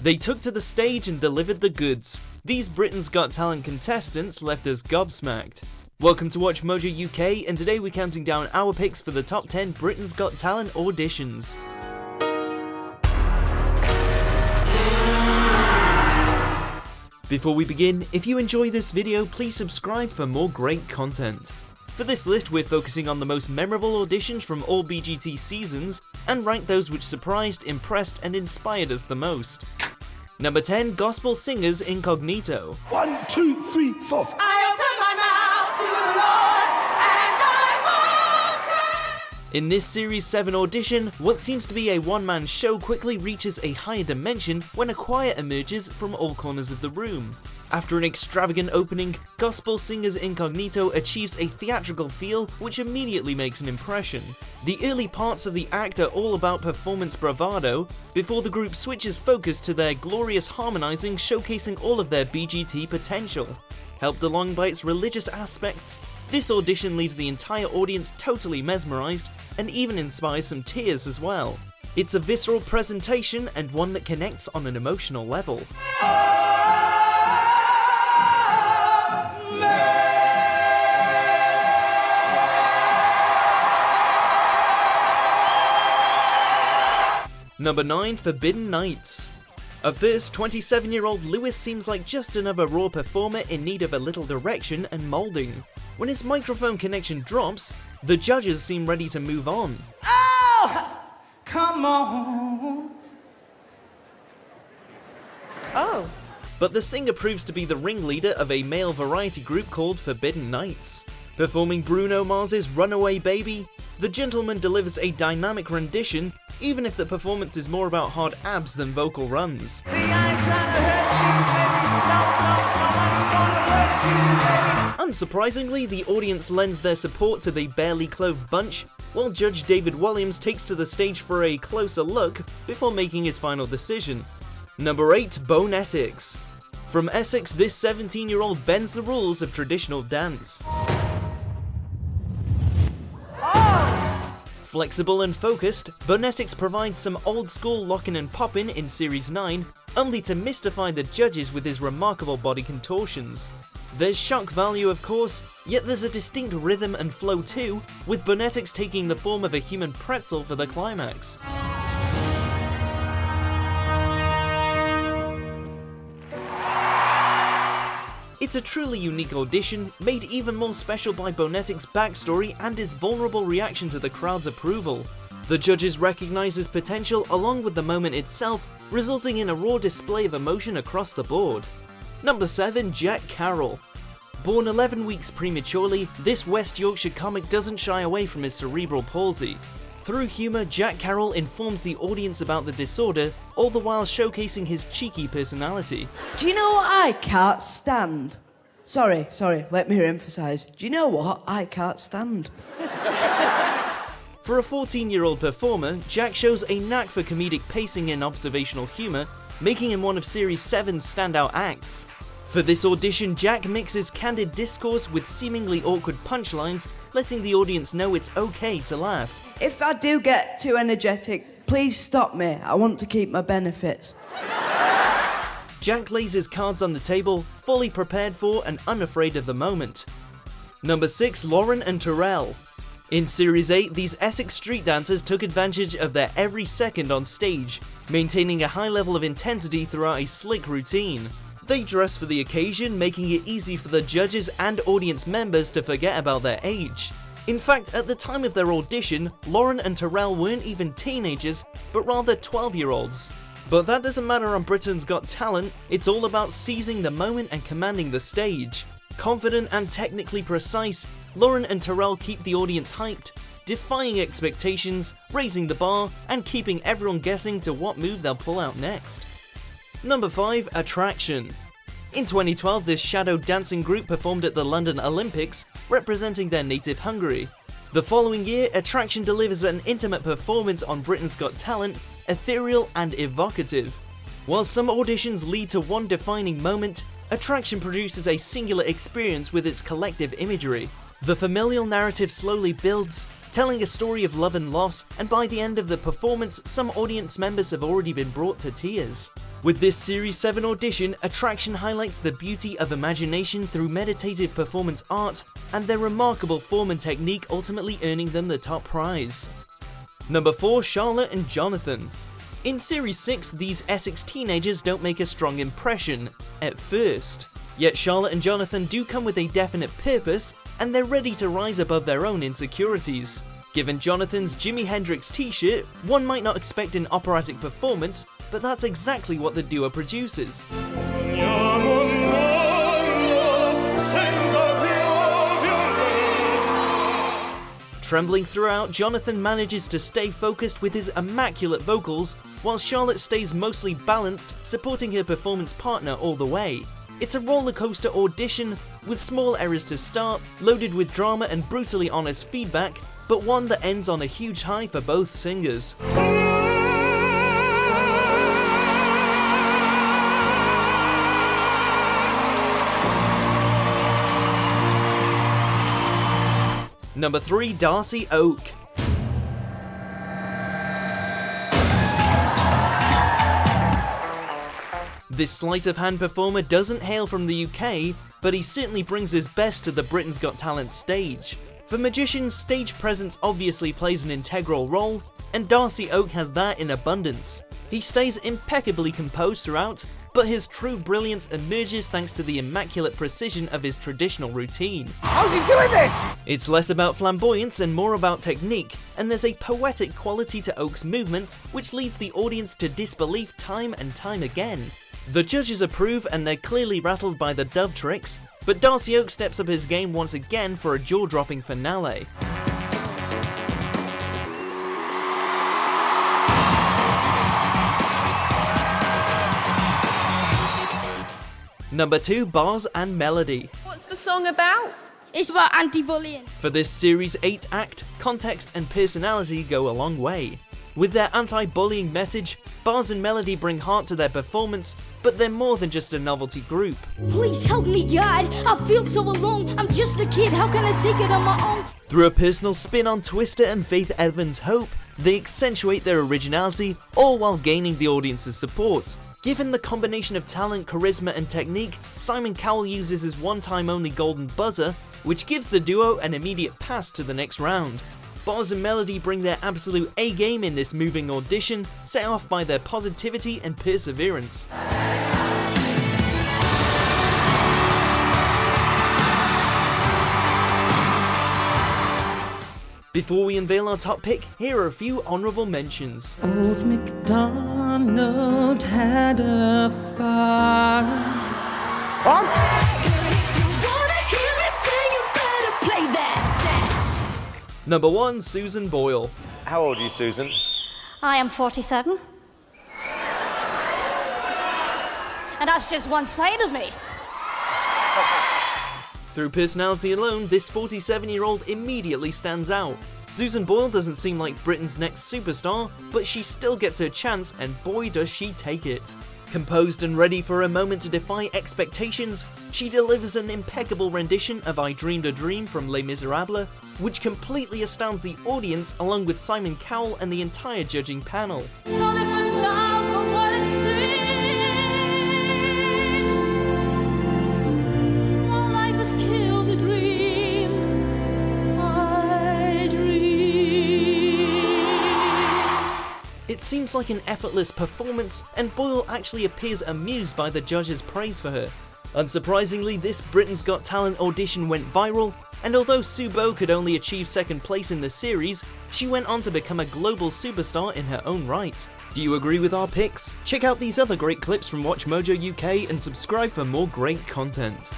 They took to the stage and delivered the goods. These Britain's Got Talent contestants left us gobsmacked. Welcome to Watch Mojo UK, and today we're counting down our picks for the top 10 Britain's Got Talent auditions. Before we begin, if you enjoy this video, please subscribe for more great content. For this list, we're focusing on the most memorable auditions from all BGT seasons, and rank those which surprised, impressed, and inspired us the most. Number 10, Gospel Singers Incognito. 1, 2, 3, 4. In this Series 7 audition, what seems to be a one-man show quickly reaches a higher dimension when a choir emerges from all corners of the room. After an extravagant opening, Gospel Singers Incognito achieves a theatrical feel which immediately makes an impression. The early parts of the act are all about performance bravado, before the group switches focus to their glorious harmonizing, showcasing all of their BGT potential. Helped along by its religious aspects, this audition leaves the entire audience totally mesmerized and even inspires some tears as well. It's a visceral presentation and one that connects on an emotional level. Number 9, Forbidden Nights. At first, 27-year-old Lewis seems like just another raw performer in need of a little direction and moulding. When his microphone connection drops, the judges seem ready to move on. Oh, come on. Oh. But the singer proves to be the ringleader of a male variety group called Forbidden Nights. Performing Bruno Mars's Runaway Baby, the gentleman delivers a dynamic rendition, even if the performance is more about hard abs than vocal runs. See, I ain't trying to hurt you, baby. No, I just wanna work you, baby. Unsurprisingly, the audience lends their support to the barely clothed bunch, while Judge David Williams takes to the stage for a closer look before making his final decision. Number 8, Bonetics. From Essex, this 17-year-old bends the rules of traditional dance. Flexible and focused, Bonetics provides some old-school lockin' and poppin' in Series 9, only to mystify the judges with his remarkable body contortions. There's shock value of course, yet there's a distinct rhythm and flow too, with Bonetics taking the form of a human pretzel for the climax. It's a truly unique audition, made even more special by Bonetics' backstory and his vulnerable reaction to the crowd's approval. The judges recognize his potential along with the moment itself, resulting in a raw display of emotion across the board. Number 7, Jack Carroll. Born 11 weeks prematurely, this West Yorkshire comic doesn't shy away from his cerebral palsy. Through humour, Jack Carroll informs the audience about the disorder, all the while showcasing his cheeky personality. Do you know what I can't stand? Sorry, let me emphasise. Do you know what I can't stand? For a 14-year-old performer, Jack shows a knack for comedic pacing and observational humour, making him one of Series 7's standout acts. For this audition, Jack mixes candid discourse with seemingly awkward punchlines, letting the audience know it's okay to laugh. If I do get too energetic, please stop me. I want to keep my benefits. Jack lays his cards on the table, fully prepared for and unafraid of the moment. Number 6, Lauren and Terrell. In Series 8, these Essex street dancers took advantage of their every second on stage, maintaining a high level of intensity throughout a slick routine. They dress for the occasion, making it easy for the judges and audience members to forget about their age. In fact, at the time of their audition, Lauren and Terrell weren't even teenagers, but rather 12-year-olds. But that doesn't matter on Britain's Got Talent, it's all about seizing the moment and commanding the stage. Confident and technically precise, Lauren and Terrell keep the audience hyped, defying expectations, raising the bar, and keeping everyone guessing to what move they'll pull out next. Number 5, Attraction. In 2012, this shadow dancing group performed at the London Olympics, representing their native Hungary. The following year, Attraction delivers an intimate performance on Britain's Got Talent, ethereal and evocative. While some auditions lead to one defining moment, Attraction produces a singular experience with its collective imagery. The familial narrative slowly builds, telling a story of love and loss, and by the end of the performance, some audience members have already been brought to tears. With this Series 7 audition, Attraction highlights the beauty of imagination through meditative performance art, and their remarkable form and technique ultimately earning them the top prize. Number 4, Charlotte and Jonathan. In Series 6, these Essex teenagers don't make a strong impression, at first. Yet Charlotte and Jonathan do come with a definite purpose, and they're ready to rise above their own insecurities. Given Jonathan's Jimi Hendrix t-shirt, one might not expect an operatic performance, but that's exactly what the duo produces. Trembling throughout, Jonathan manages to stay focused with his immaculate vocals, while Charlotte stays mostly balanced, supporting her performance partner all the way. It's a rollercoaster audition, with small errors to start, loaded with drama and brutally honest feedback, but one that ends on a huge high for both singers. Number 3, Darcy Oak. This sleight of hand performer doesn't hail from the UK, but he certainly brings his best to the Britain's Got Talent stage. For magicians, stage presence obviously plays an integral role, and Darcy Oak has that in abundance. He stays impeccably composed throughout, but his true brilliance emerges thanks to the immaculate precision of his traditional routine. How's he doing this? It's less about flamboyance and more about technique, and there's a poetic quality to Oak's movements which leads the audience to disbelief time and time again. The judges approve and they're clearly rattled by the dove tricks, but Darcy Oak steps up his game once again for a jaw-dropping finale. Number 2, Bars and Melody. What's the song about? It's about anti-bullying. For this Series 8 act, context and personality go a long way. With their anti-bullying message, Bars and Melody bring heart to their performance, but they're more than just a novelty group. Please help me, God. I feel so alone. I'm just a kid. How can I take it on my own? Through a personal spin on Twister and Faith Evans' Hope, they accentuate their originality, all while gaining the audience's support. Given the combination of talent, charisma and technique, Simon Cowell uses his one-time only golden buzzer, which gives the duo an immediate pass to the next round. Bars and Melody bring their absolute A-game in this moving audition, set off by their positivity and perseverance. Before we unveil our top pick, here are a few honourable mentions. Old MacDonald had a farm. Number 1, Susan Boyle. How old are you, Susan? I am 47. And that's just one side of me. Through personality alone, this 47-year-old immediately stands out. Susan Boyle doesn't seem like Britain's next superstar, but she still gets her chance, and boy does she take it. Composed and ready for a moment to defy expectations, she delivers an impeccable rendition of I Dreamed a Dream from Les Miserables, which completely astounds the audience along with Simon Cowell and the entire judging panel. It seems like an effortless performance, and Boyle actually appears amused by the judges' praise for her. Unsurprisingly, this Britain's Got Talent audition went viral, and although Subo could only achieve second place in the series, she went on to become a global superstar in her own right. Do you agree with our picks? Check out these other great clips from WatchMojo UK and subscribe for more great content.